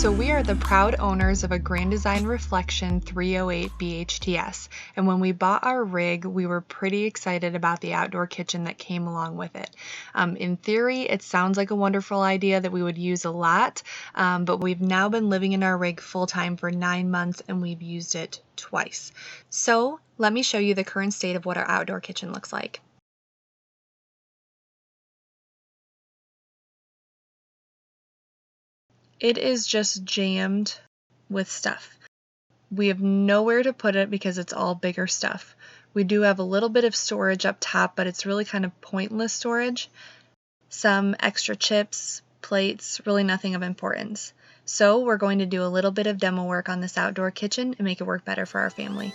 So we are the proud owners of a Grand Design Reflection 308 BHTS, and when we bought our rig, we were pretty excited about the outdoor kitchen that came along with it. In theory, it sounds like a wonderful idea that we would use a lot, but we've now been living in our rig full-time for 9 months and we've used it twice. So let me show you the current state of what our outdoor kitchen looks like. It is just jammed with stuff. We have nowhere to put it because it's all bigger stuff. We do have a little bit of storage up top, but it's really kind of pointless storage. Some extra chips, plates, really nothing of importance. So we're going to do a little bit of demo work on this outdoor kitchen and make it work better for our family.